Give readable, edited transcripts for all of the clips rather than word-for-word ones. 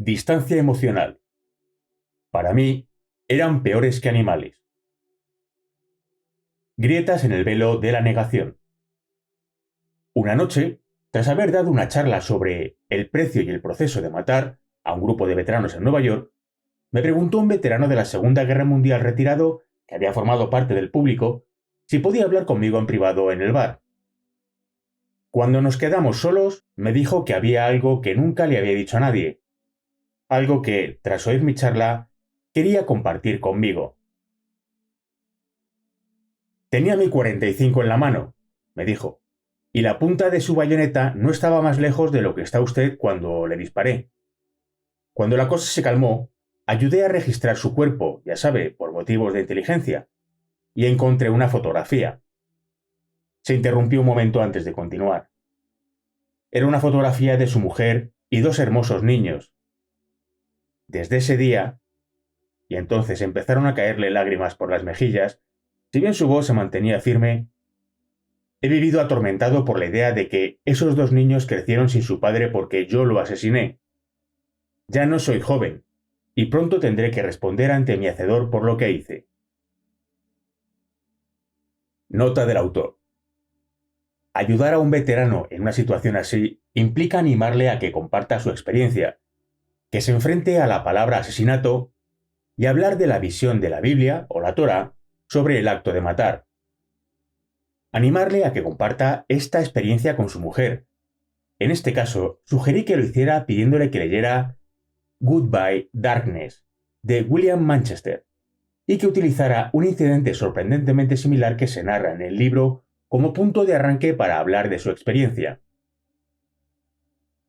Distancia emocional. Para mí, eran peores que animales. Grietas en el velo de la negación. Una noche, tras haber dado una charla sobre el precio y el proceso de matar a un grupo de veteranos en Nueva York, me preguntó un veterano de la Segunda Guerra Mundial retirado, que había formado parte del público, si podía hablar conmigo en privado en el bar. Cuando nos quedamos solos, me dijo que había algo que nunca le había dicho a nadie, algo que, tras oír mi charla, quería compartir conmigo. Tenía mi 45 en la mano, me dijo, y la punta de su bayoneta no estaba más lejos de lo que está usted cuando le disparé. Cuando la cosa se calmó, ayudé a registrar su cuerpo, ya sabe, por motivos de inteligencia, y encontré una fotografía. Se interrumpió un momento antes de continuar. Era una fotografía de su mujer y dos hermosos niños. Desde ese día, y entonces empezaron a caerle lágrimas por las mejillas, si bien su voz se mantenía firme, he vivido atormentado por la idea de que esos dos niños crecieron sin su padre porque yo lo asesiné. Ya no soy joven, y pronto tendré que responder ante mi hacedor por lo que hice. Nota del autor. Ayudar a un veterano en una situación así implica animarle a que comparta su experiencia, que se enfrente a la palabra asesinato y hablar de la visión de la Biblia o la Torá sobre el acto de matar. Animarle a que comparta esta experiencia con su mujer. En este caso, sugerí que lo hiciera pidiéndole que leyera Goodbye Darkness, de William Manchester, y que utilizara un incidente sorprendentemente similar que se narra en el libro como punto de arranque para hablar de su experiencia.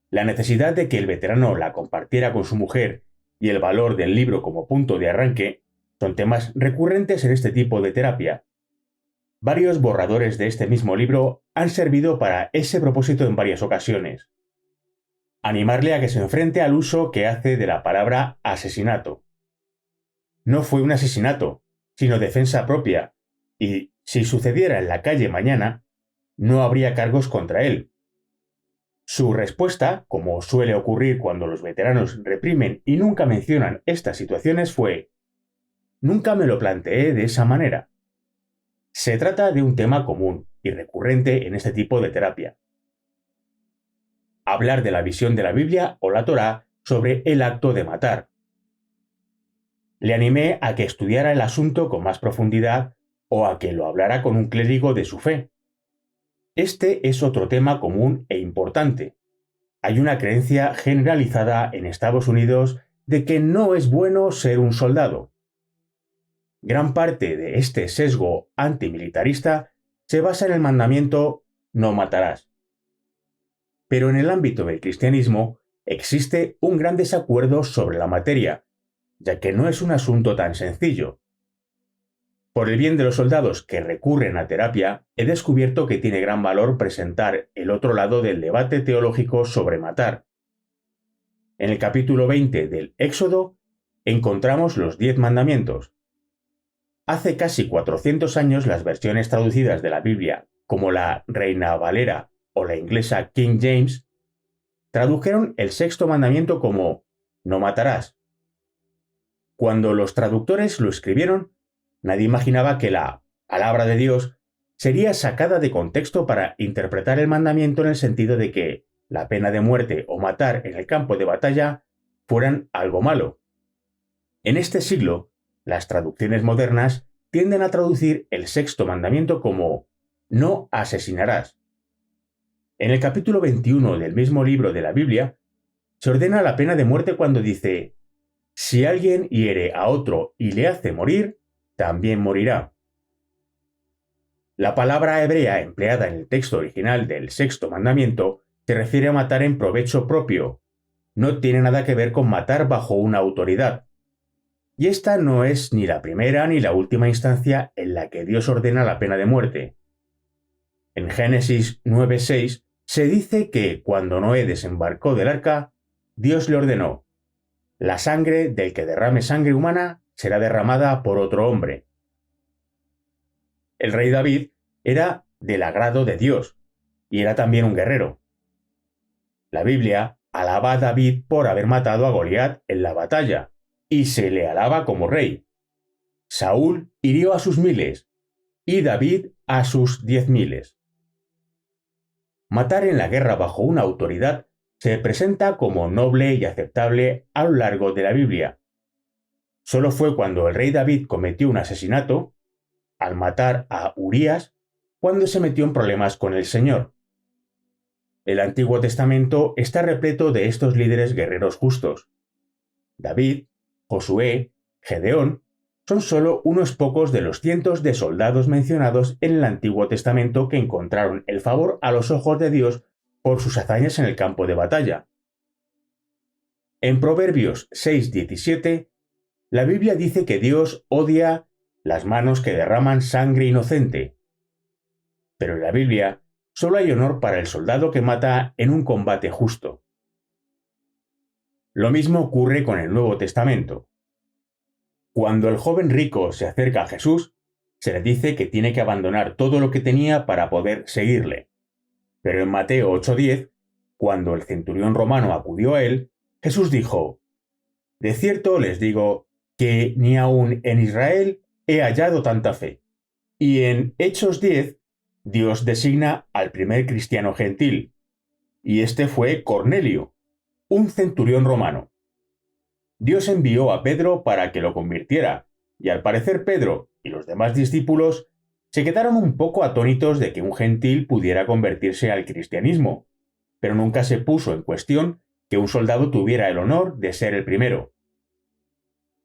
La necesidad de que el veterano la compartiera con su mujer y el valor del libro como punto de arranque son temas recurrentes en este tipo de terapia. Varios borradores de este mismo libro han servido para ese propósito en varias ocasiones. Animarle a que se enfrente al uso que hace de la palabra asesinato. No fue un asesinato, sino defensa propia, y si sucediera en la calle mañana, no habría cargos contra él. Su respuesta, como suele ocurrir cuando los veteranos reprimen y nunca mencionan estas situaciones, fue: nunca me lo planteé de esa manera. Se trata de un tema común y recurrente en este tipo de terapia. Hablar de la visión de la Biblia o la Torá sobre el acto de matar. Le animé a que estudiara el asunto con más profundidad o a que lo hablara con un clérigo de su fe. Este es otro tema común e importante. Hay una creencia generalizada en Estados Unidos de que no es bueno ser un soldado. Gran parte de este sesgo antimilitarista se basa en el mandamiento no matarás. Pero en el ámbito del cristianismo existe un gran desacuerdo sobre la materia, ya que no es un asunto tan sencillo. Por el bien de los soldados que recurren a terapia, he descubierto que tiene gran valor presentar el otro lado del debate teológico sobre matar. En el capítulo 20 del Éxodo encontramos los 10 mandamientos. Hace casi 400 años las versiones traducidas de la Biblia, como la Reina Valera o la inglesa King James, tradujeron el sexto mandamiento como no matarás. Cuando los traductores lo escribieron, nadie imaginaba que la palabra de Dios sería sacada de contexto para interpretar el mandamiento en el sentido de que la pena de muerte o matar en el campo de batalla fueran algo malo. En este siglo, las traducciones modernas tienden a traducir el sexto mandamiento como no asesinarás. En el capítulo 21 del mismo libro de la Biblia, se ordena la pena de muerte cuando dice: si alguien hiere a otro y le hace morir, también morirá. La palabra hebrea empleada en el texto original del sexto mandamiento se refiere a matar en provecho propio. No tiene nada que ver con matar bajo una autoridad. Y esta no es ni la primera ni la última instancia en la que Dios ordena la pena de muerte. En Génesis 9:6 se dice que cuando Noé desembarcó del arca, Dios le ordenó: la sangre del que derrame sangre humana será derramada por otro hombre. El rey David era del agrado de Dios y era también un guerrero. La Biblia alaba a David por haber matado a Goliat en la batalla, y se le alaba como rey. Saúl hirió a sus miles, y David a sus 10.000. Matar en la guerra bajo una autoridad se presenta como noble y aceptable a lo largo de la Biblia. Solo fue cuando el rey David cometió un asesinato, al matar a Urías, cuando se metió en problemas con el Señor. El Antiguo Testamento está repleto de estos líderes guerreros justos. David, Josué, Gedeón son solo unos pocos de los cientos de soldados mencionados en el Antiguo Testamento que encontraron el favor a los ojos de Dios por sus hazañas en el campo de batalla. En Proverbios 6:17, la Biblia dice que Dios odia las manos que derraman sangre inocente. Pero en la Biblia solo hay honor para el soldado que mata en un combate justo. Lo mismo ocurre con el Nuevo Testamento. Cuando el joven rico se acerca a Jesús, se le dice que tiene que abandonar todo lo que tenía para poder seguirle. Pero en Mateo 8:10, cuando el centurión romano acudió a él, Jesús dijo: «De cierto les digo que ni aun en Israel he hallado tanta fe». Y en Hechos 10, Dios designa al primer cristiano gentil, y este fue Cornelio, un centurión romano. Dios envió a Pedro para que lo convirtiera, y al parecer Pedro y los demás discípulos se quedaron un poco atónitos de que un gentil pudiera convertirse al cristianismo, pero nunca se puso en cuestión que un soldado tuviera el honor de ser el primero.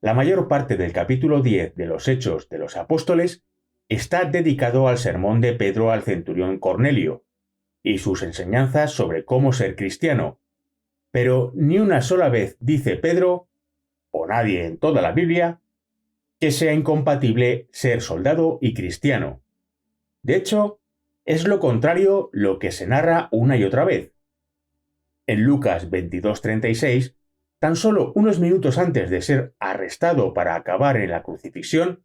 La mayor parte del capítulo 10 de los Hechos de los Apóstoles está dedicado al sermón de Pedro al centurión Cornelio y sus enseñanzas sobre cómo ser cristiano, pero ni una sola vez dice Pedro, o nadie en toda la Biblia, que sea incompatible ser soldado y cristiano. De hecho, es lo contrario lo que se narra una y otra vez. En Lucas 22:36, tan solo unos minutos antes de ser arrestado para acabar en la crucifixión,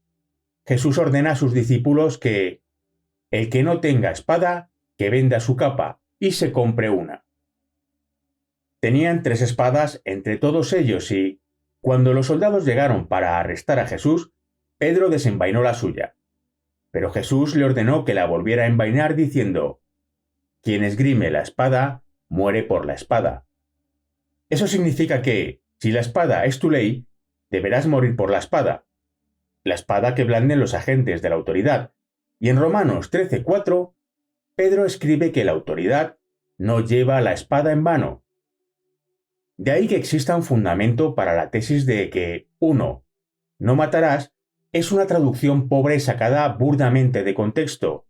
Jesús ordena a sus discípulos que el que no tenga espada, que venda su capa y se compre una. Tenían 3 espadas entre todos ellos y, cuando los soldados llegaron para arrestar a Jesús, Pedro desenvainó la suya. Pero Jesús le ordenó que la volviera a envainar diciendo: «Quien esgrime la espada, muere por la espada». Eso significa que, si la espada es tu ley, deberás morir por la espada que blanden los agentes de la autoridad. Y en Romanos 13:4, Pedro escribe que la autoridad no lleva la espada en vano. De ahí que exista un fundamento para la tesis de que 1. No matarás es una traducción pobre sacada burdamente de contexto.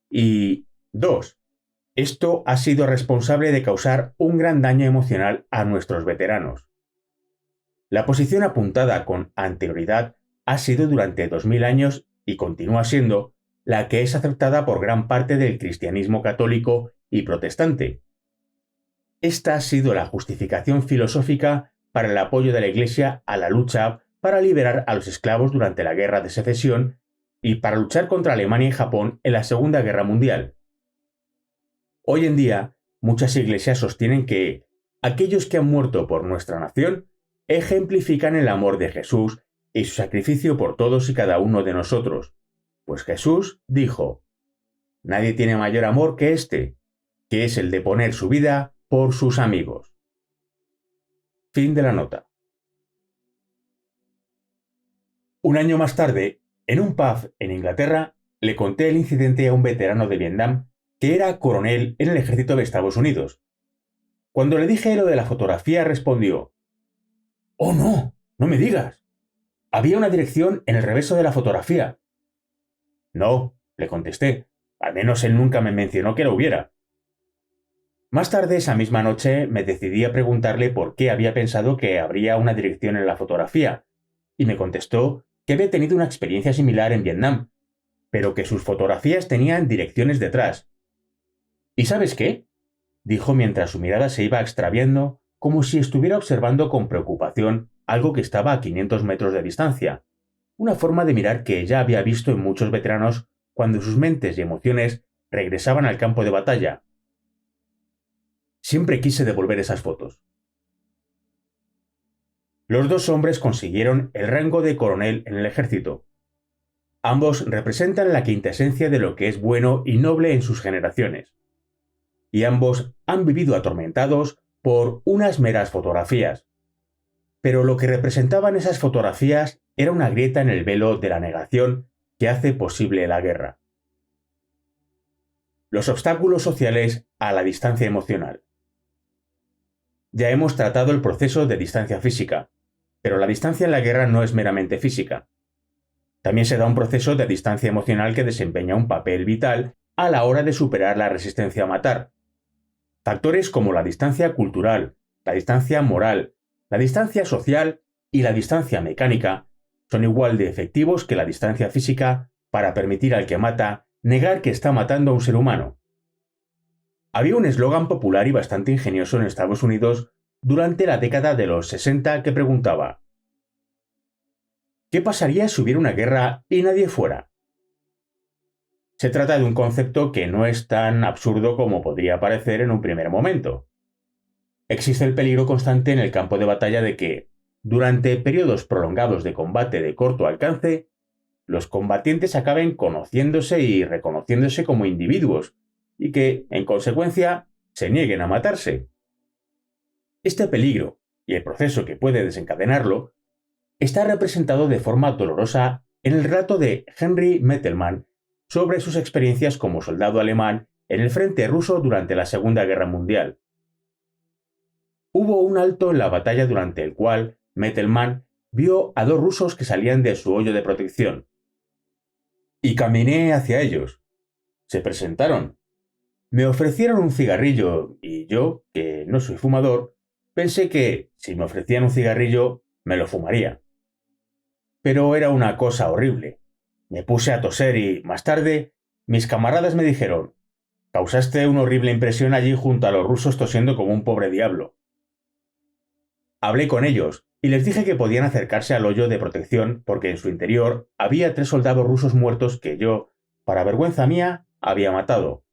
Y 2. Esto ha sido responsable de causar un gran daño emocional a nuestros veteranos. La posición apuntada con anterioridad ha sido durante 2000 años y continúa siendo la que es aceptada por gran parte del cristianismo católico y protestante. Esta ha sido la justificación filosófica para el apoyo de la Iglesia a la lucha para liberar a los esclavos durante la Guerra de Secesión y para luchar contra Alemania y Japón en la Segunda Guerra Mundial. Hoy en día, muchas iglesias sostienen que aquellos que han muerto por nuestra nación ejemplifican el amor de Jesús y su sacrificio por todos y cada uno de nosotros, pues Jesús dijo: «Nadie tiene mayor amor que este, que es el de poner su vida por sus amigos». Fin de la nota. Un año más tarde, en un pub en Inglaterra, le conté el incidente a un veterano de Vietnam que era coronel en el ejército de Estados Unidos. Cuando le dije lo de la fotografía, respondió: «¡Oh, no! ¡No me digas! Había una dirección en el reverso de la fotografía». «No», le contesté, «al menos él nunca me mencionó que la hubiera». Más tarde esa misma noche me decidí a preguntarle por qué había pensado que habría una dirección en la fotografía, y me contestó que había tenido una experiencia similar en Vietnam, pero que sus fotografías tenían direcciones detrás. «¿Y sabes qué?», dijo mientras su mirada se iba extraviando, como si estuviera observando con preocupación algo que estaba a 500 metros de distancia, una forma de mirar que ya había visto en muchos veteranos cuando sus mentes y emociones regresaban al campo de batalla. «Siempre quise devolver esas fotos. Los dos hombres consiguieron el rango de coronel en el ejército. Ambos representan la quintesencia de lo que es bueno y noble en sus generaciones. Y ambos han vivido atormentados por unas meras fotografías. Pero lo que representaban esas fotografías era una grieta en el velo de la negación que hace posible la guerra. Los obstáculos sociales a la distancia emocional. Ya hemos tratado el proceso de distancia física, pero la distancia en la guerra no es meramente física. También se da un proceso de distancia emocional que desempeña un papel vital a la hora de superar la resistencia a matar. Factores como la distancia cultural, la distancia moral, la distancia social y la distancia mecánica son igual de efectivos que la distancia física para permitir al que mata negar que está matando a un ser humano. Había un eslogan popular y bastante ingenioso en Estados Unidos durante la década de los 60 que preguntaba: ¿qué pasaría si hubiera una guerra y nadie fuera? Se trata de un concepto que no es tan absurdo como podría parecer en un primer momento. Existe el peligro constante en el campo de batalla de que, durante periodos prolongados de combate de corto alcance, los combatientes acaben conociéndose y reconociéndose como individuos, y que, en consecuencia, se nieguen a matarse. Este peligro, y el proceso que puede desencadenarlo, está representado de forma dolorosa en el relato de Henry Mettelmann sobre sus experiencias como soldado alemán en el frente ruso durante la Segunda Guerra Mundial. Hubo un alto en la batalla durante el cual Mettelmann vio a dos rusos que salían de su hoyo de protección. Y caminé hacia ellos. Se presentaron. Me ofrecieron un cigarrillo y yo, que no soy fumador, pensé que, si me ofrecían un cigarrillo, me lo fumaría. Pero era una cosa horrible. Me puse a toser y, más tarde, mis camaradas me dijeron: «Causaste una horrible impresión allí junto a los rusos tosiendo como un pobre diablo». Hablé con ellos y les dije que podían acercarse al hoyo de protección porque en su interior había 3 soldados rusos muertos que yo, para vergüenza mía, había matado.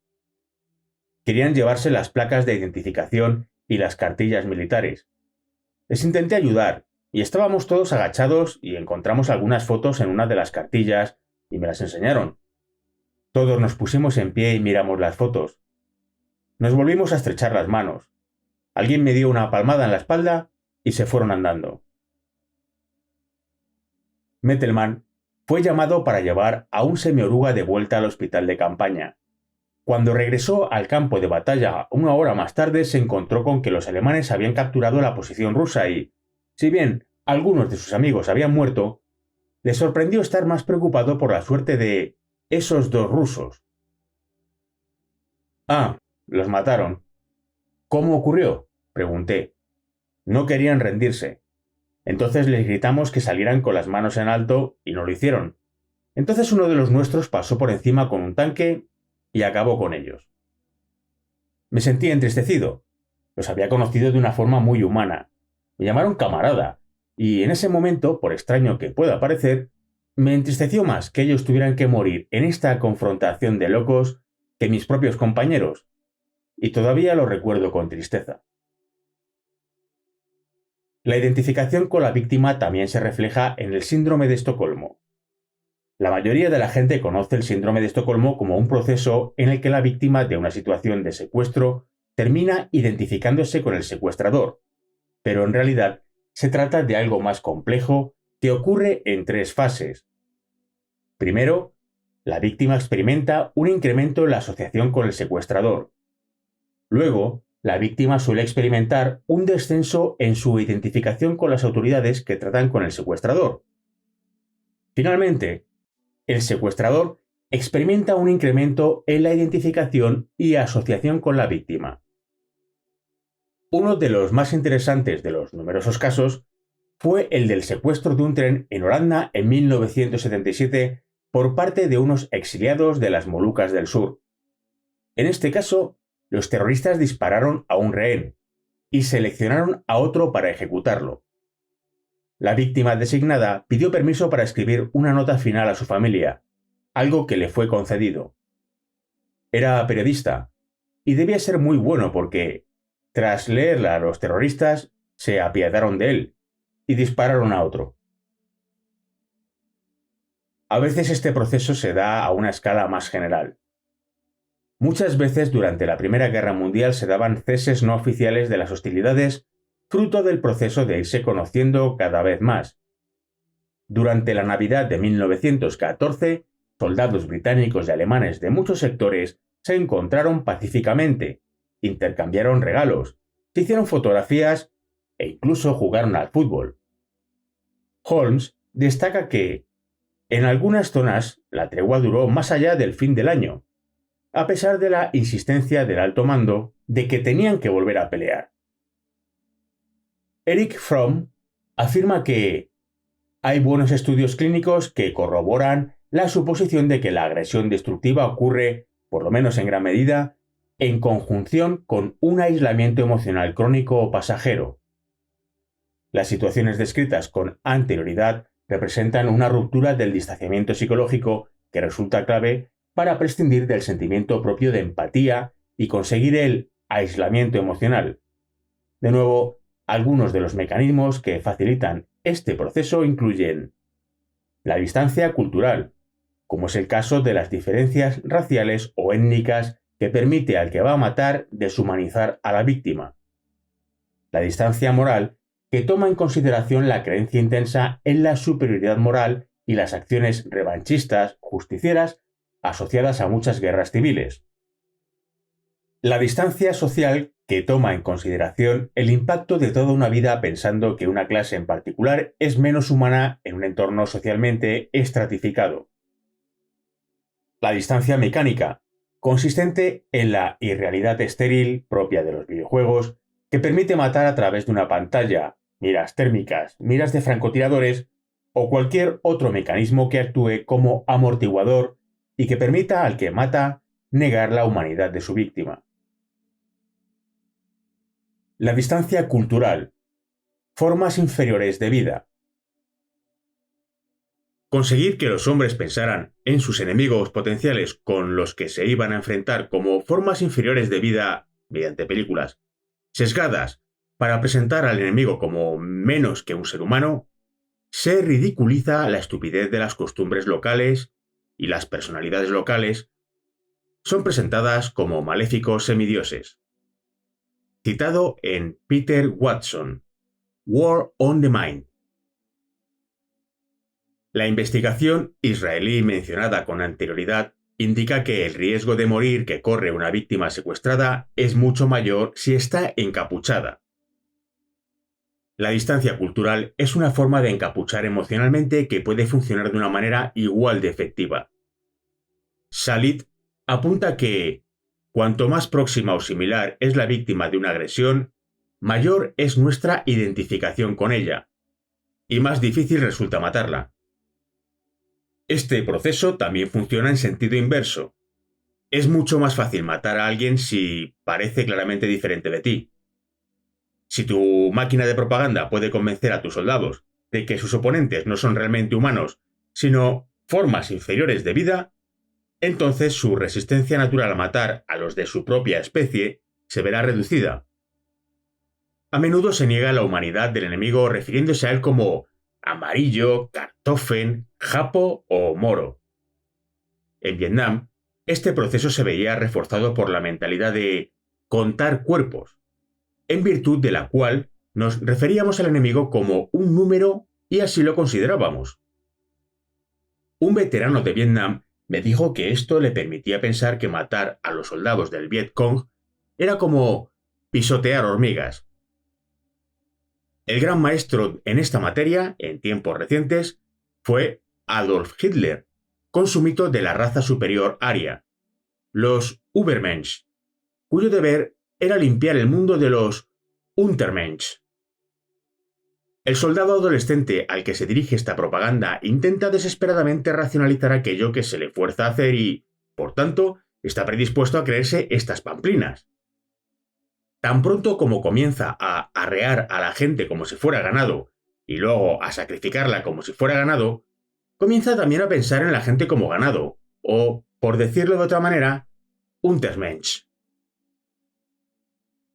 Querían llevarse las placas de identificación y las cartillas militares. Les intenté ayudar, y estábamos todos agachados y encontramos algunas fotos en una de las cartillas y me las enseñaron. Todos nos pusimos en pie y miramos las fotos. Nos volvimos a estrechar las manos. Alguien me dio una palmada en la espalda y se fueron andando. Mettelmann fue llamado para llevar a un semioruga de vuelta al hospital de campaña. Cuando regresó al campo de batalla 1 hora más tarde, se encontró con que los alemanes habían capturado la posición rusa y, si bien algunos de sus amigos habían muerto, le sorprendió estar más preocupado por la suerte de esos 2 rusos. «Ah, los mataron». «¿Cómo ocurrió?», pregunté. «No querían rendirse. Entonces les gritamos que salieran con las manos en alto y no lo hicieron. Entonces uno de los nuestros pasó por encima con un tanque y acabó con ellos». Me sentí entristecido. Los había conocido de una forma muy humana. Me llamaron camarada, y en ese momento, por extraño que pueda parecer, me entristeció más que ellos tuvieran que morir en esta confrontación de locos que mis propios compañeros, y todavía lo recuerdo con tristeza. La identificación con la víctima también se refleja en el síndrome de Estocolmo. La mayoría de la gente conoce el síndrome de Estocolmo como un proceso en el que la víctima de una situación de secuestro termina identificándose con el secuestrador, pero en realidad se trata de algo más complejo que ocurre en 3 fases. Primero, la víctima experimenta un incremento en la asociación con el secuestrador. Luego, la víctima suele experimentar un descenso en su identificación con las autoridades que tratan con el secuestrador. Finalmente, el secuestrador experimenta un incremento en la identificación y asociación con la víctima. Uno de los más interesantes de los numerosos casos fue el del secuestro de un tren en Holanda en 1977 por parte de unos exiliados de las Molucas del Sur. En este caso, los terroristas dispararon a un rehén y seleccionaron a otro para ejecutarlo. La víctima designada pidió permiso para escribir una nota final a su familia, algo que le fue concedido. Era periodista, y debía ser muy bueno porque, tras leerla a los terroristas, se apiadaron de él, y dispararon a otro. A veces este proceso se da a una escala más general. Muchas veces durante la Primera Guerra Mundial se daban ceses no oficiales de las hostilidades, fruto del proceso de irse conociendo cada vez más. Durante la Navidad de 1914, soldados británicos y alemanes de muchos sectores se encontraron pacíficamente, intercambiaron regalos, se hicieron fotografías e incluso jugaron al fútbol. Holmes destaca que, en algunas zonas, la tregua duró más allá del fin del año, a pesar de la insistencia del alto mando de que tenían que volver a pelear. Erich Fromm afirma que hay buenos estudios clínicos que corroboran la suposición de que la agresión destructiva ocurre, por lo menos en gran medida, en conjunción con un aislamiento emocional crónico o pasajero. Las situaciones descritas con anterioridad representan una ruptura del distanciamiento psicológico que resulta clave para prescindir del sentimiento propio de empatía y conseguir el aislamiento emocional. De nuevo, algunos de los mecanismos que facilitan este proceso incluyen la distancia cultural, como es el caso de las diferencias raciales o étnicas que permite al que va a matar deshumanizar a la víctima. La distancia moral, que toma en consideración la creencia intensa en la superioridad moral y las acciones revanchistas, justicieras, asociadas a muchas guerras civiles. La distancia social, que toma en consideración el impacto de toda una vida pensando que una clase en particular es menos humana en un entorno socialmente estratificado. La distancia mecánica, consistente en la irrealidad estéril propia de los videojuegos, que permite matar a través de una pantalla, miras térmicas, miras de francotiradores o cualquier otro mecanismo que actúe como amortiguador y que permita al que mata negar la humanidad de su víctima. La distancia cultural. Formas inferiores de vida. Conseguir que los hombres pensaran en sus enemigos potenciales con los que se iban a enfrentar como formas inferiores de vida mediante películas sesgadas para presentar al enemigo como menos que un ser humano, se ridiculiza la estupidez de las costumbres locales y las personalidades locales son presentadas como maléficos semidioses. Citado en Peter Watson, War on the Mind. La investigación israelí mencionada con anterioridad indica que el riesgo de morir que corre una víctima secuestrada es mucho mayor si está encapuchada. La distancia cultural es una forma de encapuchar emocionalmente que puede funcionar de una manera igual de efectiva. Shalit apunta que, cuanto más próxima o similar es la víctima de una agresión, mayor es nuestra identificación con ella, y más difícil resulta matarla. Este proceso también funciona en sentido inverso. Es mucho más fácil matar a alguien si parece claramente diferente de ti. Si tu máquina de propaganda puede convencer a tus soldados de que sus oponentes no son realmente humanos, sino formas inferiores de vida, entonces su resistencia natural a matar a los de su propia especie se verá reducida. A menudo se niega la humanidad del enemigo refiriéndose a él como amarillo, kartoffen, japo o moro. En Vietnam, este proceso se veía reforzado por la mentalidad de contar cuerpos, en virtud de la cual nos referíamos al enemigo como un número y así lo considerábamos. Un veterano de Vietnam me dijo que esto le permitía pensar que matar a los soldados del Viet Cong era como pisotear hormigas. El gran maestro en esta materia, en tiempos recientes, fue Adolf Hitler, con su mito de la raza superior aria, los Übermensch, cuyo deber era limpiar el mundo de los Untermensch. El soldado adolescente al que se dirige esta propaganda intenta desesperadamente racionalizar aquello que se le fuerza a hacer y, por tanto, está predispuesto a creerse estas pamplinas. Tan pronto como comienza a arrear a la gente como si fuera ganado y luego a sacrificarla como si fuera ganado, comienza también a pensar en la gente como ganado, o, por decirlo de otra manera, Untermensch.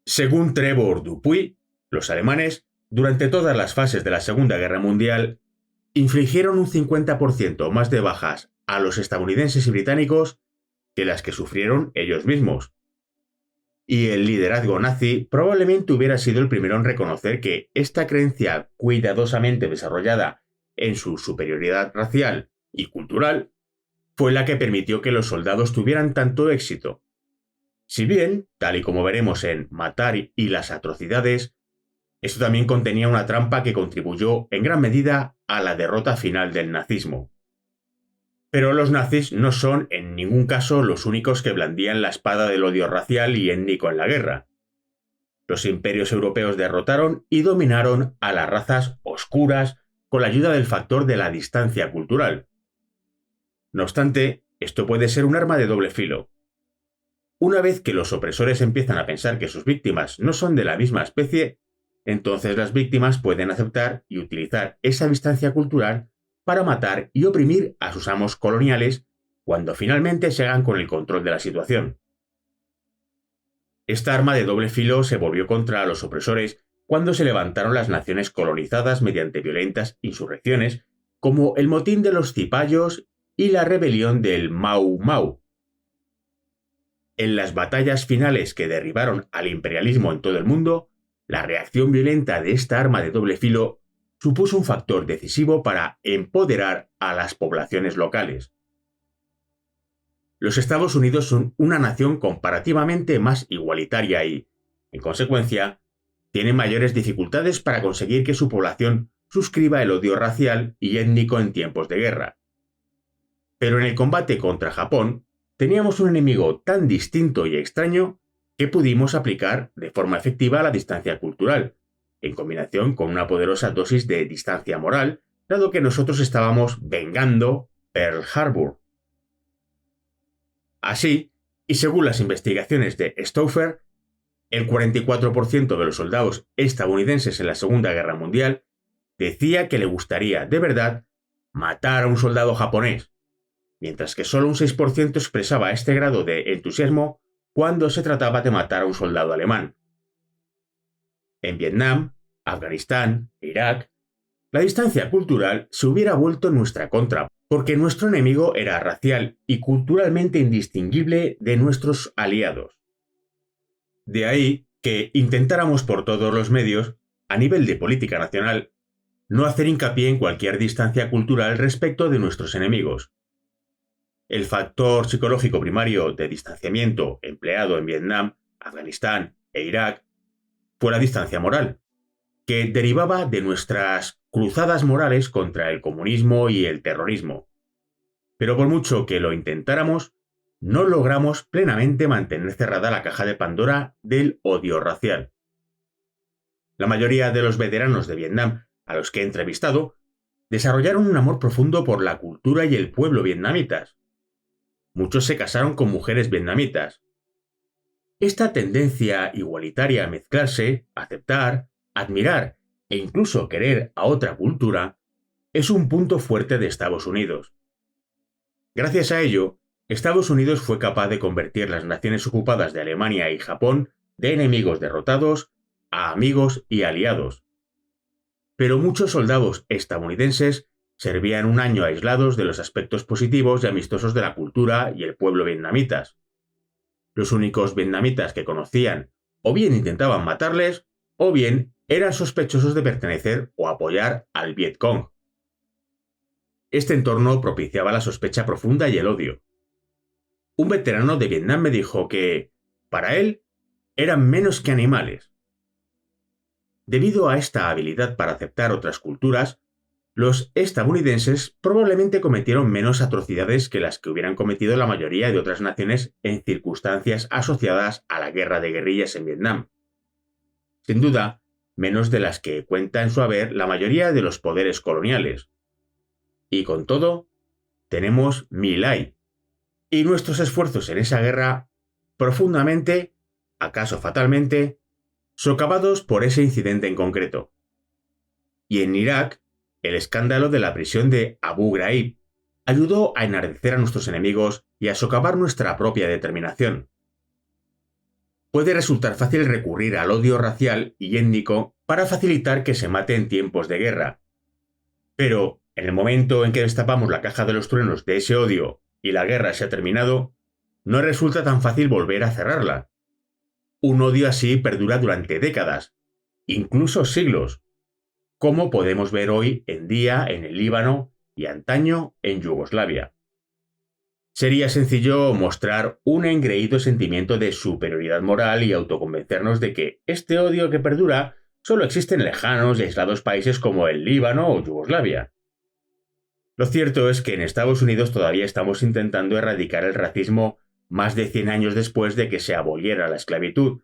Según Trevor Dupuy, los alemanes Durante todas las fases de la Segunda Guerra Mundial, infligieron un 50% más de bajas a los estadounidenses y británicos que las que sufrieron ellos mismos. Y el liderazgo nazi probablemente hubiera sido el primero en reconocer que esta creencia cuidadosamente desarrollada en su superioridad racial y cultural fue la que permitió que los soldados tuvieran tanto éxito. Si bien, tal y como veremos en Matar y las atrocidades, esto también contenía una trampa que contribuyó en gran medida a la derrota final del nazismo. Pero los nazis no son en ningún caso los únicos que blandían la espada del odio racial y étnico en la guerra. Los imperios europeos derrotaron y dominaron a las razas oscuras con la ayuda del factor de la distancia cultural. No obstante, esto puede ser un arma de doble filo. Una vez que los opresores empiezan a pensar que sus víctimas no son de la misma especie, entonces las víctimas pueden aceptar y utilizar esa distancia cultural para matar y oprimir a sus amos coloniales cuando finalmente se hagan con el control de la situación. Esta arma de doble filo se volvió contra los opresores cuando se levantaron las naciones colonizadas mediante violentas insurrecciones, como el motín de los cipayos y la rebelión del Mau Mau. En las batallas finales que derribaron al imperialismo en todo el mundo, la reacción violenta de esta arma de doble filo supuso un factor decisivo para empoderar a las poblaciones locales. Los Estados Unidos son una nación comparativamente más igualitaria y, en consecuencia, tiene mayores dificultades para conseguir que su población suscriba el odio racial y étnico en tiempos de guerra. Pero en el combate contra Japón, teníamos un enemigo tan distinto y extraño que pudimos aplicar de forma efectiva la distancia cultural, en combinación con una poderosa dosis de distancia moral, dado que nosotros estábamos vengando Pearl Harbor. Así, y según las investigaciones de Stauffer, el 44% de los soldados estadounidenses en la Segunda Guerra Mundial decía que le gustaría, de verdad, matar a un soldado japonés, mientras que solo un 6% expresaba este grado de entusiasmo cuando se trataba de matar a un soldado alemán. En Vietnam, Afganistán e Irak, la distancia cultural se hubiera vuelto en nuestra contra, porque nuestro enemigo era racial y culturalmente indistinguible de nuestros aliados. De ahí que intentáramos por todos los medios, a nivel de política nacional, no hacer hincapié en cualquier distancia cultural respecto de nuestros enemigos. El factor psicológico primario de distanciamiento empleado en Vietnam, Afganistán e Irak fue la distancia moral, que derivaba de nuestras cruzadas morales contra el comunismo y el terrorismo. Pero por mucho que lo intentáramos, no logramos plenamente mantener cerrada la caja de Pandora del odio racial. La mayoría de los veteranos de Vietnam a los que he entrevistado desarrollaron un amor profundo por la cultura y el pueblo vietnamitas. Muchos se casaron con mujeres vietnamitas. Esta tendencia igualitaria a mezclarse, aceptar, admirar e incluso querer a otra cultura es un punto fuerte de Estados Unidos. Gracias a ello, Estados Unidos fue capaz de convertir las naciones ocupadas de Alemania y Japón de enemigos derrotados a amigos y aliados. Pero muchos soldados estadounidenses servían un año aislados de los aspectos positivos y amistosos de la cultura y el pueblo vietnamitas. Los únicos vietnamitas que conocían o bien intentaban matarles, o bien eran sospechosos de pertenecer o apoyar al Vietcong. Este entorno propiciaba la sospecha profunda y el odio. Un veterano de Vietnam me dijo que, para él, eran menos que animales. Debido a esta habilidad para aceptar otras culturas, los estadounidenses probablemente cometieron menos atrocidades que las que hubieran cometido la mayoría de otras naciones en circunstancias asociadas a la guerra de guerrillas en Vietnam. Sin duda, menos de las que cuenta en su haber la mayoría de los poderes coloniales. Y con todo, tenemos My Lai, y nuestros esfuerzos en esa guerra, profundamente, acaso fatalmente, socavados por ese incidente en concreto. Y en Irak, el escándalo de la prisión de Abu Ghraib ayudó a enardecer a nuestros enemigos y a socavar nuestra propia determinación. Puede resultar fácil recurrir al odio racial y étnico para facilitar que se mate en tiempos de guerra. Pero, en el momento en que destapamos la caja de los truenos de ese odio y la guerra se ha terminado, no resulta tan fácil volver a cerrarla. Un odio así perdura durante décadas, incluso siglos, como podemos ver hoy en día en el Líbano y antaño en Yugoslavia. Sería sencillo mostrar un engreído sentimiento de superioridad moral y autoconvencernos de que este odio que perdura solo existe en lejanos y aislados países como el Líbano o Yugoslavia. Lo cierto es que en Estados Unidos todavía estamos intentando erradicar el racismo más de 100 años después de que se aboliera la esclavitud,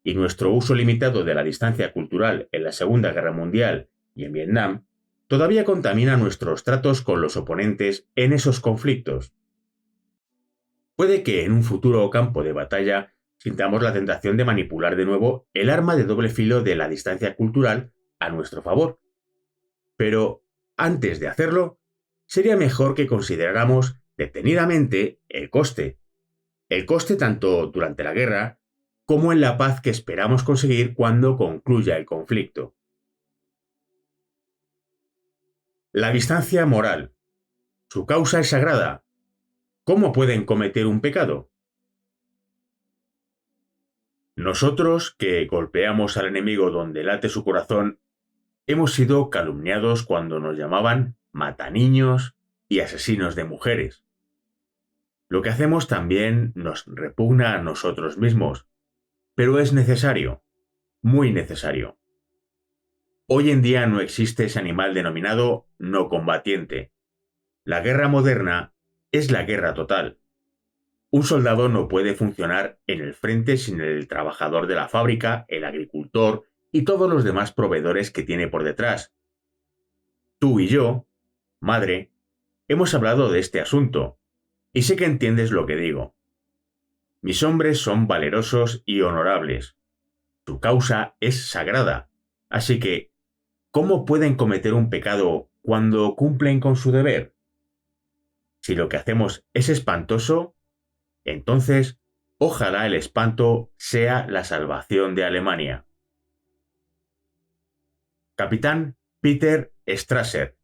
y nuestro uso limitado de la distancia cultural en la Segunda Guerra Mundial y en Vietnam todavía contamina nuestros tratos con los oponentes en esos conflictos. Puede que en un futuro campo de batalla sintamos la tentación de manipular de nuevo el arma de doble filo de la distancia cultural a nuestro favor. Pero antes de hacerlo, sería mejor que consideráramos detenidamente el coste. El coste tanto durante la guerra como en la paz que esperamos conseguir cuando concluya el conflicto. La distancia moral. Su causa es sagrada. ¿Cómo pueden cometer un pecado? Nosotros, que golpeamos al enemigo donde late su corazón, hemos sido calumniados cuando nos llamaban mataniños y asesinos de mujeres. Lo que hacemos también nos repugna a nosotros mismos, pero es necesario, muy necesario. Hoy en día no existe ese animal denominado no combatiente. La guerra moderna es la guerra total. Un soldado no puede funcionar en el frente sin el trabajador de la fábrica, el agricultor y todos los demás proveedores que tiene por detrás. Tú y yo, madre, hemos hablado de este asunto, y sé que entiendes lo que digo. Mis hombres son valerosos y honorables. Su causa es sagrada, así que, ¿cómo pueden cometer un pecado cuando cumplen con su deber? Si lo que hacemos es espantoso, entonces, ojalá el espanto sea la salvación de Alemania. Capitán Peter Strasser,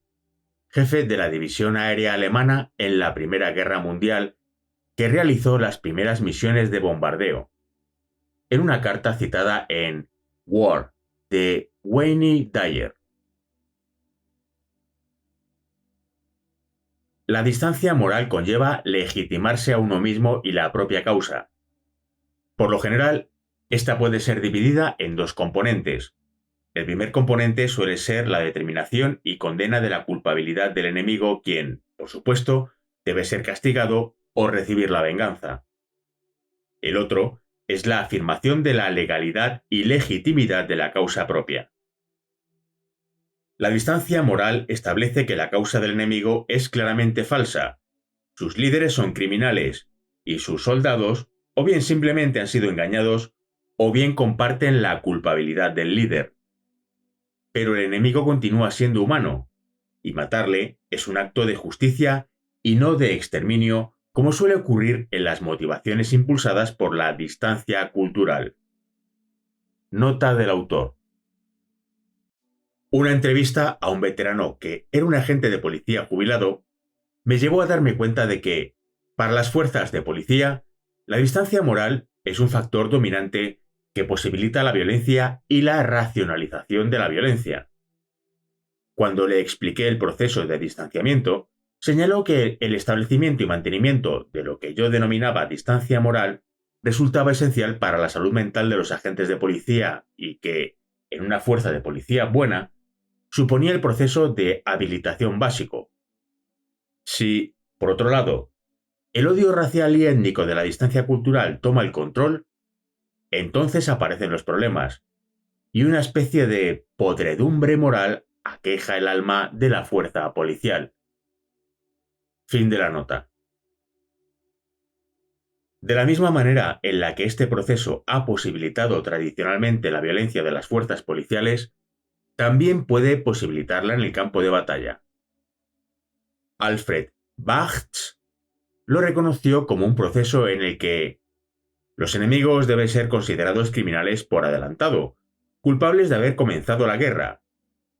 jefe de la División Aérea Alemana en la Primera Guerra Mundial, que realizó las primeras misiones de bombardeo. En una carta citada en War, de Wayne Dyer. La distancia moral conlleva legitimarse a uno mismo y la propia causa. Por lo general, esta puede ser dividida en dos componentes. El primer componente suele ser la determinación y condena de la culpabilidad del enemigo, quien, por supuesto, debe ser castigado o recibir la venganza. El otro es la afirmación de la legalidad y legitimidad de la causa propia. La distancia moral establece que la causa del enemigo es claramente falsa. Sus líderes son criminales, y sus soldados o bien simplemente han sido engañados, o bien comparten la culpabilidad del líder. Pero el enemigo continúa siendo humano, y matarle es un acto de justicia y no de exterminio, como suele ocurrir en las motivaciones impulsadas por la distancia cultural. Nota del autor. Una entrevista a un veterano que era un agente de policía jubilado me llevó a darme cuenta de que, para las fuerzas de policía, la distancia moral es un factor dominante que posibilita la violencia y la racionalización de la violencia. Cuando le expliqué el proceso de distanciamiento, señaló que el establecimiento y mantenimiento de lo que yo denominaba distancia moral resultaba esencial para la salud mental de los agentes de policía y que, en una fuerza de policía buena, suponía el proceso de habilitación básico. Si, por otro lado, el odio racial y étnico de la distancia cultural toma el control, entonces aparecen los problemas, y una especie de podredumbre moral aqueja el alma de la fuerza policial. Fin de la nota. De la misma manera en la que este proceso ha posibilitado tradicionalmente la violencia de las fuerzas policiales, también puede posibilitarla en el campo de batalla. Alfred Bachts lo reconoció como un proceso en el que los enemigos deben ser considerados criminales por adelantado, culpables de haber comenzado la guerra.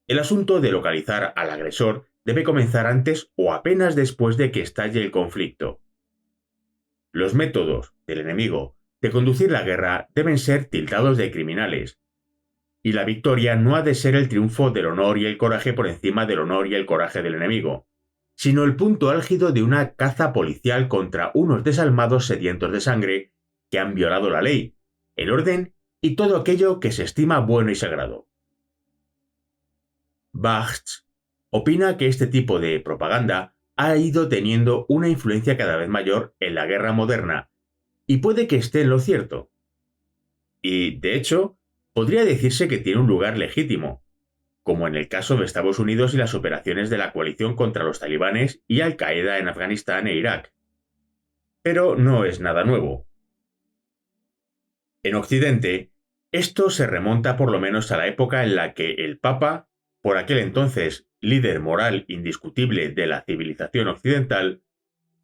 El asunto de localizar al agresor debe comenzar antes o apenas después de que estalle el conflicto. Los métodos del enemigo de conducir la guerra deben ser tildados de criminales, y la victoria no ha de ser el triunfo del honor y el coraje por encima del honor y el coraje del enemigo, sino el punto álgido de una caza policial contra unos desalmados sedientos de sangre que han violado la ley, el orden y todo aquello que se estima bueno y sagrado. Bachts opina que este tipo de propaganda ha ido teniendo una influencia cada vez mayor en la guerra moderna, y puede que esté en lo cierto. Y, de hecho, podría decirse que tiene un lugar legítimo, como en el caso de Estados Unidos y las operaciones de la coalición contra los talibanes y Al-Qaeda en Afganistán e Irak. Pero no es nada nuevo. En Occidente, esto se remonta por lo menos a la época en la que el Papa, por aquel entonces líder moral indiscutible de la civilización occidental,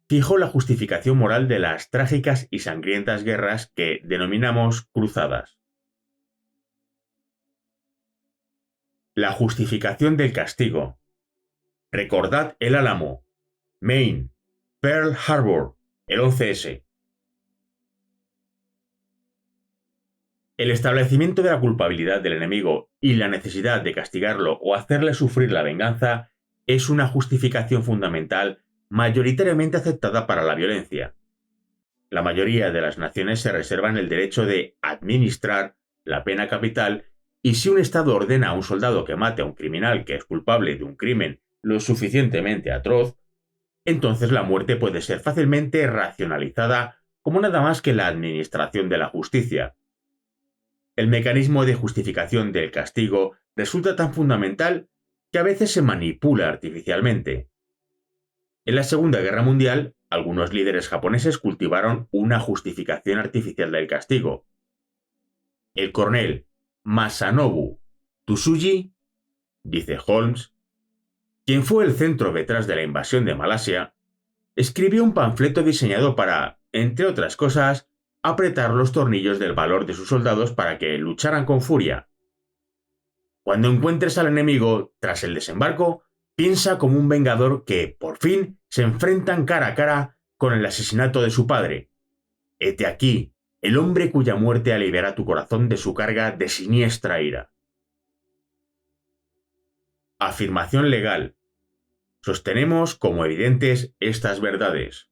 fijó la justificación moral de las trágicas y sangrientas guerras que denominamos cruzadas. La justificación del castigo. Recordad el Álamo, Maine, Pearl Harbor, el 11S. El establecimiento de la culpabilidad del enemigo y la necesidad de castigarlo o hacerle sufrir la venganza es una justificación fundamental mayoritariamente aceptada para la violencia. La mayoría de las naciones se reservan el derecho de administrar la pena capital, y si un Estado ordena a un soldado que mate a un criminal que es culpable de un crimen lo suficientemente atroz, entonces la muerte puede ser fácilmente racionalizada como nada más que la administración de la justicia. El mecanismo de justificación del castigo resulta tan fundamental que a veces se manipula artificialmente. En la Segunda Guerra Mundial, algunos líderes japoneses cultivaron una justificación artificial del castigo. El coronel Masanobu Tsuji, dice Holmes, quien fue el centro detrás de la invasión de Malasia, escribió un panfleto diseñado para, entre otras cosas, apretar los tornillos del valor de sus soldados para que lucharan con furia. Cuando encuentres al enemigo tras el desembarco, piensa como un vengador que, por fin, se enfrentan cara a cara con el asesinato de su padre. Hete aquí, el hombre cuya muerte aliviará tu corazón de su carga de siniestra ira. Afirmación legal. Sostenemos como evidentes estas verdades.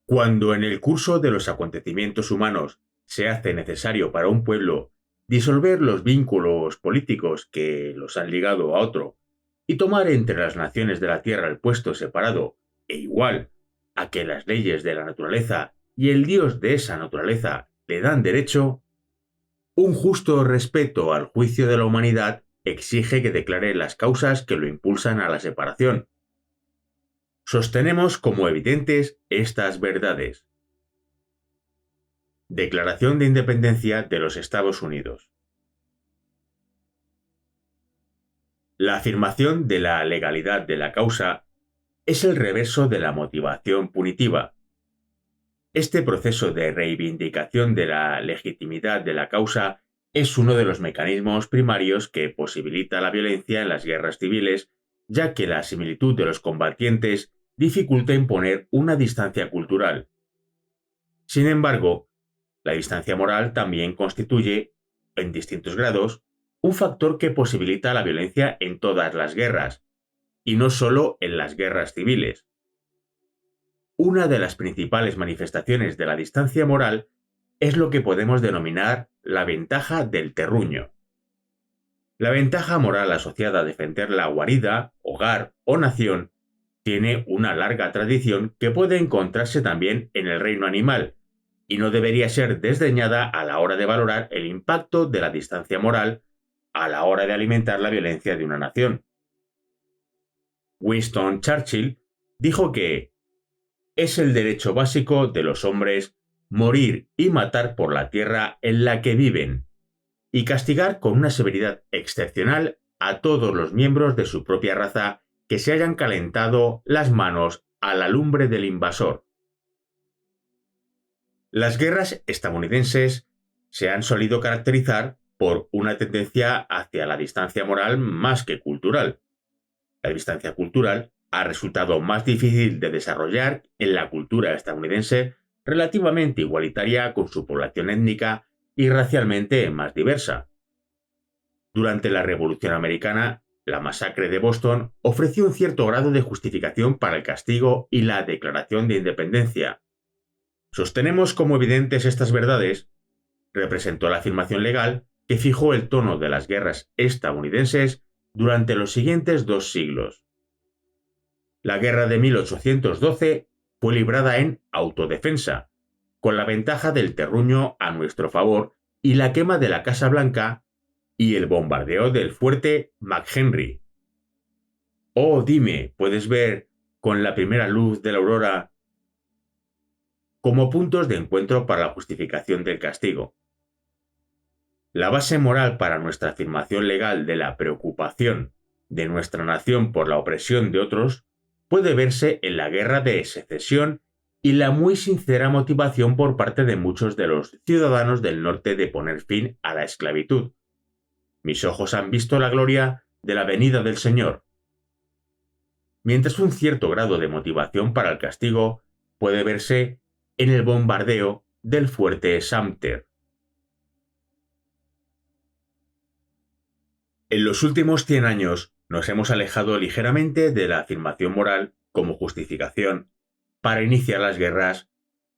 Cuando en el curso de los acontecimientos humanos se hace necesario para un pueblo disolver los vínculos políticos que los han ligado a otro y tomar entre las naciones de la tierra el puesto separado e igual a que las leyes de la naturaleza y el Dios de esa naturaleza le dan derecho, un justo respeto al juicio de la humanidad exige que declare las causas que lo impulsan a la separación. Sostenemos como evidentes estas verdades. Declaración de Independencia de los Estados Unidos. La afirmación de la legalidad de la causa es el reverso de la motivación punitiva. Este proceso de reivindicación de la legitimidad de la causa es uno de los mecanismos primarios que posibilita la violencia en las guerras civiles, ya que la similitud de los combatientes dificulta imponer una distancia cultural. Sin embargo, la distancia moral también constituye, en distintos grados, un factor que posibilita la violencia en todas las guerras, y no solo en las guerras civiles. Una de las principales manifestaciones de la distancia moral es lo que podemos denominar la ventaja del terruño. La ventaja moral asociada a defender la guarida, hogar o nación tiene una larga tradición que puede encontrarse también en el reino animal, y no debería ser desdeñada a la hora de valorar el impacto de la distancia moral a la hora de alimentar la violencia de una nación. Winston Churchill dijo que es el derecho básico de los hombres morir y matar por la tierra en la que viven, y castigar con una severidad excepcional a todos los miembros de su propia raza que se hayan calentado las manos a la lumbre del invasor. Las guerras estadounidenses se han solido caracterizar por una tendencia hacia la distancia moral más que cultural. La distancia cultural ha resultado más difícil de desarrollar en la cultura estadounidense, relativamente igualitaria con su población étnica y racialmente más diversa. Durante la Revolución Americana, la masacre de Boston ofreció un cierto grado de justificación para el castigo y la declaración de independencia. Sostenemos como evidentes estas verdades, representó la afirmación legal que fijó el tono de las guerras estadounidenses durante los siguientes 2 siglos. La guerra de 1812 fue librada en autodefensa, con la ventaja del terruño a nuestro favor y la quema de la Casa Blanca y el bombardeo del fuerte McHenry. Oh, dime, ¿puedes ver con la primera luz de la aurora como puntos de encuentro para la justificación del castigo? La base moral para nuestra afirmación legal de la preocupación de nuestra nación por la opresión de otros puede verse en la guerra de secesión y la muy sincera motivación por parte de muchos de los ciudadanos del norte de poner fin a la esclavitud. Mis ojos han visto la gloria de la venida del Señor. Mientras un cierto grado de motivación para el castigo puede verse en el bombardeo del fuerte Sumter. En los últimos 100 años nos hemos alejado ligeramente de la afirmación moral como justificación para iniciar las guerras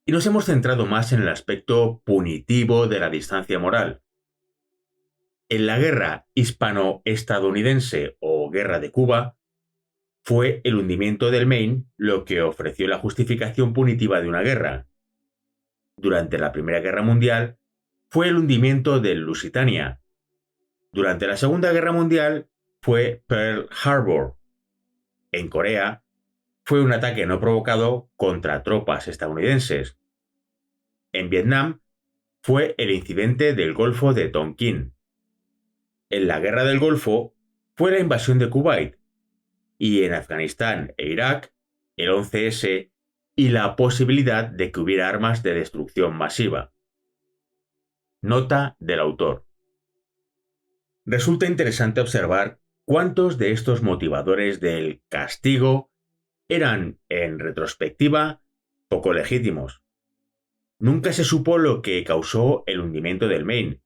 y nos hemos centrado más en el aspecto punitivo de la distancia moral. En la guerra hispano-estadounidense o guerra de Cuba, fue el hundimiento del Maine lo que ofreció la justificación punitiva de una guerra. Durante la Primera Guerra Mundial, fue el hundimiento del Lusitania. Durante la Segunda Guerra Mundial, fue Pearl Harbor. En Corea, fue un ataque no provocado contra tropas estadounidenses. En Vietnam, fue el incidente del Golfo de Tonkin. En la Guerra del Golfo, fue la invasión de Kuwait. Y en Afganistán e Irak, el 11S y la posibilidad de que hubiera armas de destrucción masiva. Nota del autor. Resulta interesante observar cuántos de estos motivadores del castigo eran, en retrospectiva, poco legítimos. Nunca se supo lo que causó el hundimiento del Maine,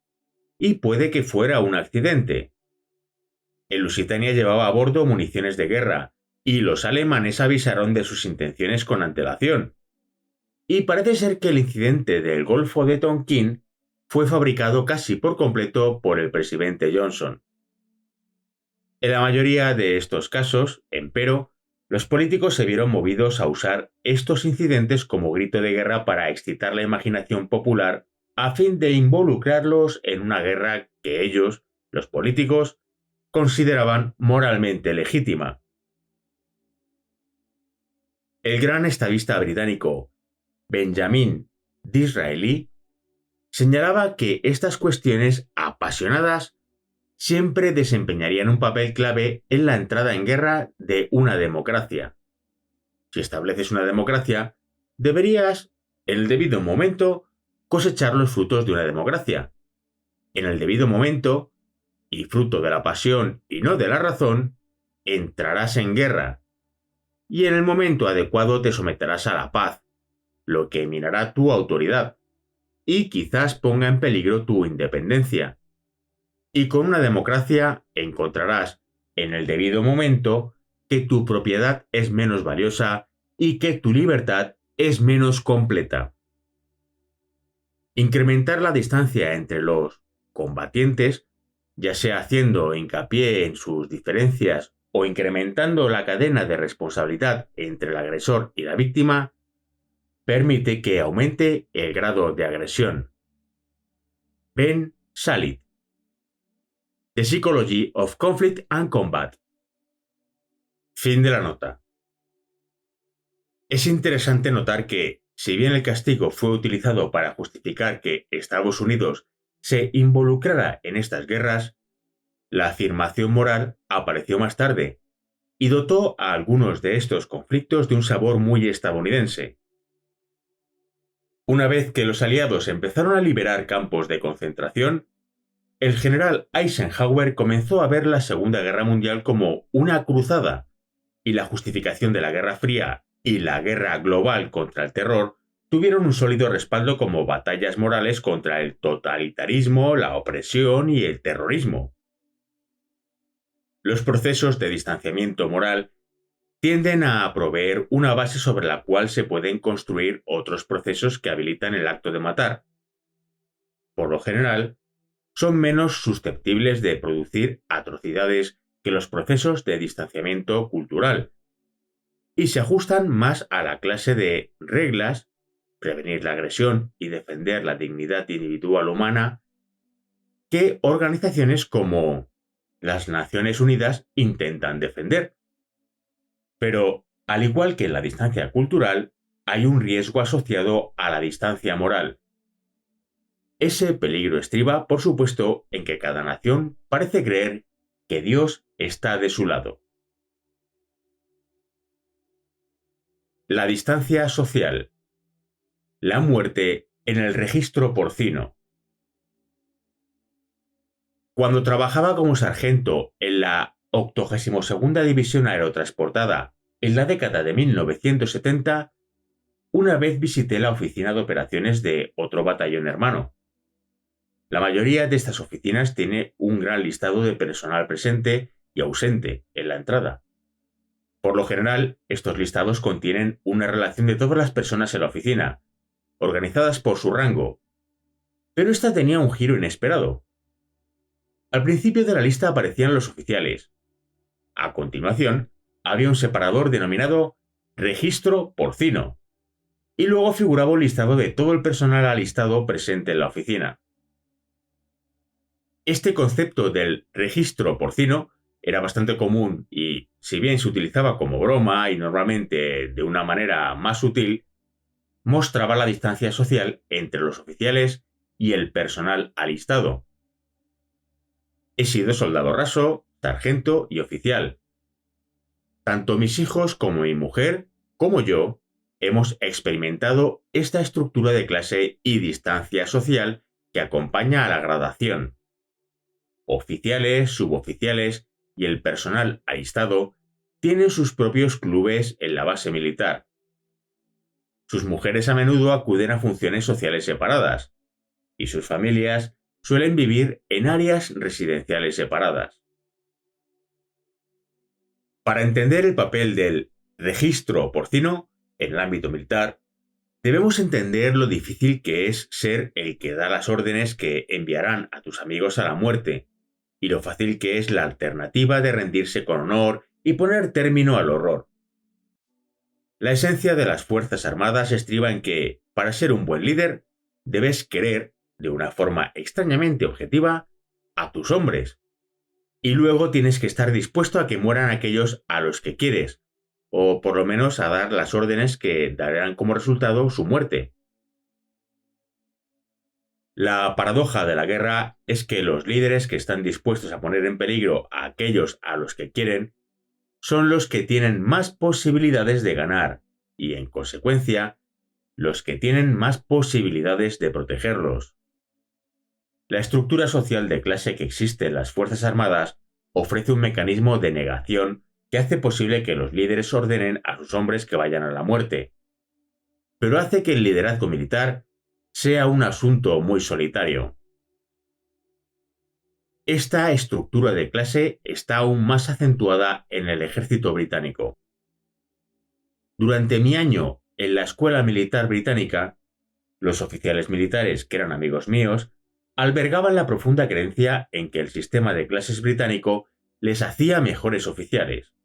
y puede que fuera un accidente. El Lusitania llevaba a bordo municiones de guerra, y los alemanes avisaron de sus intenciones con antelación. Y parece ser que el incidente del Golfo de Tonkin fue fabricado casi por completo por el presidente Johnson. En la mayoría de estos casos, empero, los políticos se vieron movidos a usar estos incidentes como grito de guerra para excitar la imaginación popular a fin de involucrarlos en una guerra que ellos, los políticos, consideraban moralmente legítima. El gran estadista británico Benjamin Disraeli señalaba que estas cuestiones apasionadas siempre desempeñarían un papel clave en la entrada en guerra de una democracia. Si estableces una democracia, deberías, en el debido momento, cosechar los frutos de una democracia. En el debido momento, y fruto de la pasión y no de la razón, entrarás en guerra. Y en el momento adecuado te someterás a la paz, lo que minará tu autoridad, y quizás ponga en peligro tu independencia. Y con una democracia encontrarás, en el debido momento, que tu propiedad es menos valiosa y que tu libertad es menos completa. Incrementar la distancia entre los combatientes, ya sea haciendo hincapié en sus diferencias o incrementando la cadena de responsabilidad entre el agresor y la víctima, permite que aumente el grado de agresión. Ben Salit. The Psychology of Conflict and Combat. Fin de la nota. Es interesante notar que, si bien el castigo fue utilizado para justificar que Estados Unidos se involucrara en estas guerras, la afirmación moral apareció más tarde y dotó a algunos de estos conflictos de un sabor muy estadounidense. Una vez que los aliados empezaron a liberar campos de concentración, el general Eisenhower comenzó a ver la Segunda Guerra Mundial como una cruzada, y la justificación de la Guerra Fría y la guerra global contra el terror tuvieron un sólido respaldo como batallas morales contra el totalitarismo, la opresión y el terrorismo. Los procesos de distanciamiento moral tienden a proveer una base sobre la cual se pueden construir otros procesos que habilitan el acto de matar. Por lo general, son menos susceptibles de producir atrocidades que los procesos de distanciamiento cultural, y se ajustan más a la clase de reglas, prevenir la agresión y defender la dignidad individual humana, que organizaciones como las Naciones Unidas intentan defender. Pero, al igual que en la distancia cultural, hay un riesgo asociado a la distancia moral. Ese peligro estriba, por supuesto, en que cada nación parece creer que Dios está de su lado. La distancia social. La muerte en el registro porcino. Cuando trabajaba como sargento en la 82ª División Aerotransportada en la década de 1970, una vez visité la oficina de operaciones de otro batallón hermano. La mayoría de estas oficinas tiene un gran listado de personal presente y ausente en la entrada. Por lo general, estos listados contienen una relación de todas las personas en la oficina, organizadas por su rango, pero esta tenía un giro inesperado. Al principio de la lista aparecían los oficiales. A continuación, había un separador denominado registro porcino, y luego figuraba un listado de todo el personal alistado presente en la oficina. Este concepto del registro porcino era bastante común y, si bien se utilizaba como broma y normalmente de una manera más sutil, mostraba la distancia social entre los oficiales y el personal alistado. He sido soldado raso, sargento y oficial. Tanto mis hijos como mi mujer, como yo, hemos experimentado esta estructura de clase y distancia social que acompaña a la gradación. Oficiales, suboficiales y el personal alistado tienen sus propios clubes en la base militar. Sus mujeres a menudo acuden a funciones sociales separadas, y sus familias suelen vivir en áreas residenciales separadas. Para entender el papel del registro porcino en el ámbito militar, debemos entender lo difícil que es ser el que da las órdenes que enviarán a tus amigos a la muerte, y lo fácil que es la alternativa de rendirse con honor y poner término al horror. La esencia de las Fuerzas Armadas estriba en que, para ser un buen líder, debes querer, de una forma extrañamente objetiva, a tus hombres. Y luego tienes que estar dispuesto a que mueran aquellos a los que quieres, o por lo menos a dar las órdenes que darán como resultado su muerte. La paradoja de la guerra es que los líderes que están dispuestos a poner en peligro a aquellos a los que quieren son los que tienen más posibilidades de ganar y, en consecuencia, los que tienen más posibilidades de protegerlos. La estructura social de clase que existe en las Fuerzas Armadas ofrece un mecanismo de negación que hace posible que los líderes ordenen a sus hombres que vayan a la muerte, pero hace que el liderazgo militar sea un asunto muy solitario. Esta estructura de clase está aún más acentuada en el ejército británico. Durante mi año en la Escuela Militar Británica, los oficiales militares, que eran amigos míos, albergaban la profunda creencia en que el sistema de clases británico les hacía mejores oficiales.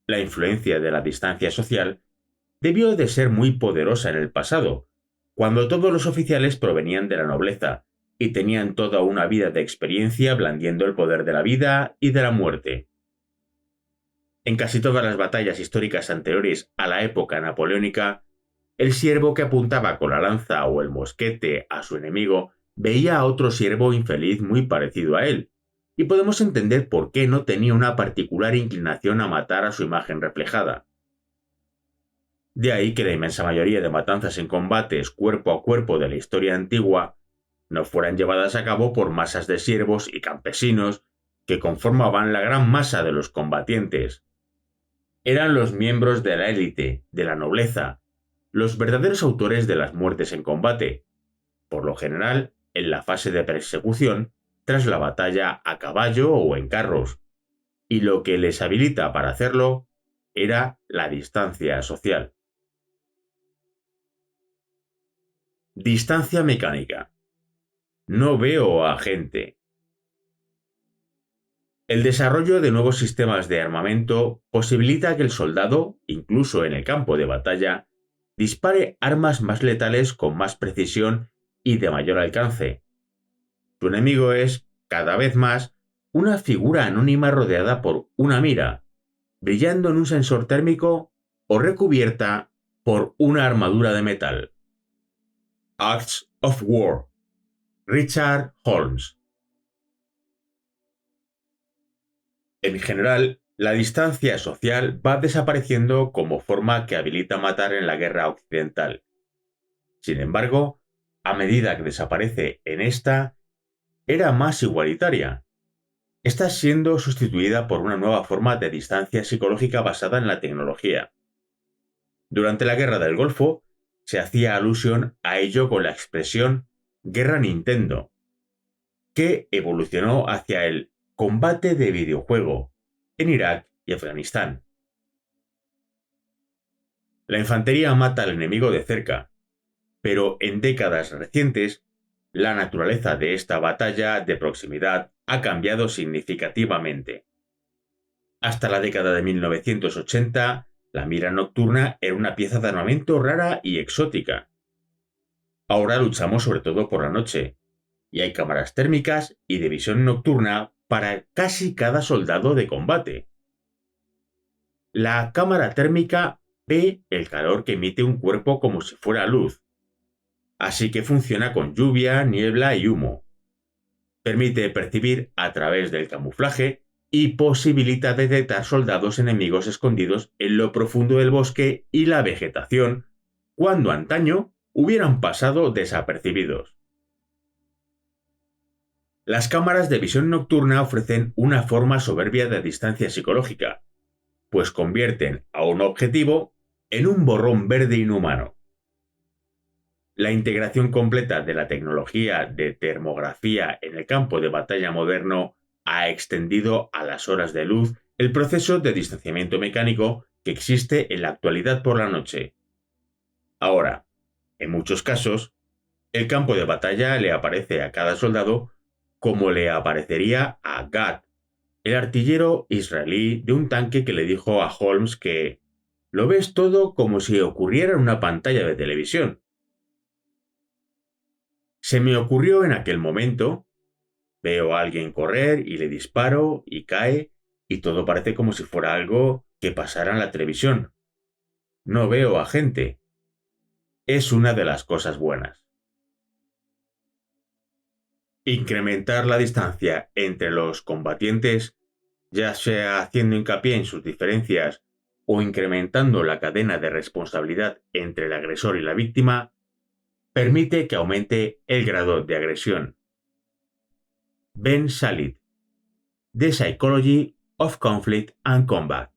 La influencia de la distancia social debió de ser muy poderosa en el pasado, cuando todos los oficiales provenían de la nobleza y tenían toda una vida de experiencia blandiendo el poder de la vida y de la muerte. En casi todas las batallas históricas anteriores a la época napoleónica, el siervo que apuntaba con la lanza o el mosquete a su enemigo veía a otro siervo infeliz muy parecido a él, y podemos entender por qué no tenía una particular inclinación a matar a su imagen reflejada. De ahí que la inmensa mayoría de matanzas en combates cuerpo a cuerpo de la historia antigua no fueran llevadas a cabo por masas de siervos y campesinos que conformaban la gran masa de los combatientes. Eran los miembros de la élite, de la nobleza, los verdaderos autores de las muertes en combate, por lo general en la fase de persecución, tras la batalla a caballo o en carros, y lo que les habilita para hacerlo era la distancia social. Distancia mecánica. No veo a gente. El desarrollo de nuevos sistemas de armamento posibilita que el soldado, incluso en el campo de batalla, dispare armas más letales con más precisión y de mayor alcance. Su enemigo es, cada vez más, una figura anónima rodeada por una mira, brillando en un sensor térmico o recubierta por una armadura de metal. Acts of War. Richard Holmes. En general, la distancia social va desapareciendo como forma que habilita matar en la guerra occidental. Sin embargo, a medida que desaparece en esta, era más igualitaria. Está siendo sustituida por una nueva forma de distancia psicológica basada en la tecnología. Durante la Guerra del Golfo, se hacía alusión a ello con la expresión Guerra Nintendo, que evolucionó hacia el combate de videojuego en Irak y Afganistán. La infantería mata al enemigo de cerca, pero en décadas recientes, la naturaleza de esta batalla de proximidad ha cambiado significativamente. Hasta la década de 1980, la mira nocturna era una pieza de armamento rara y exótica. Ahora luchamos sobre todo por la noche, y hay cámaras térmicas y de visión nocturna para casi cada soldado de combate. La cámara térmica ve el calor que emite un cuerpo como si fuera luz, así que funciona con lluvia, niebla y humo. Permite percibir a través del camuflaje y posibilita detectar soldados enemigos escondidos en lo profundo del bosque y la vegetación, cuando antaño hubieran pasado desapercibidos. Las cámaras de visión nocturna ofrecen una forma soberbia de distancia psicológica, pues convierten a un objetivo en un borrón verde inhumano. La integración completa de la tecnología de termografía en el campo de batalla moderno ha extendido a las horas de luz el proceso de distanciamiento mecánico que existe en la actualidad por la noche. Ahora, en muchos casos, el campo de batalla le aparece a cada soldado como le aparecería a Gad, el artillero israelí de un tanque que le dijo a Holmes que «Lo ves todo como si ocurriera en una pantalla de televisión». Se me ocurrió en aquel momento, veo a alguien correr y le disparo y cae y todo parece como si fuera algo que pasara en la televisión. No veo a gente. Es una de las cosas buenas. Incrementar la distancia entre los combatientes, ya sea haciendo hincapié en sus diferencias o incrementando la cadena de responsabilidad entre el agresor y la víctima, permite que aumente el grado de agresión. Ben Salit, The Psychology of Conflict and Combat.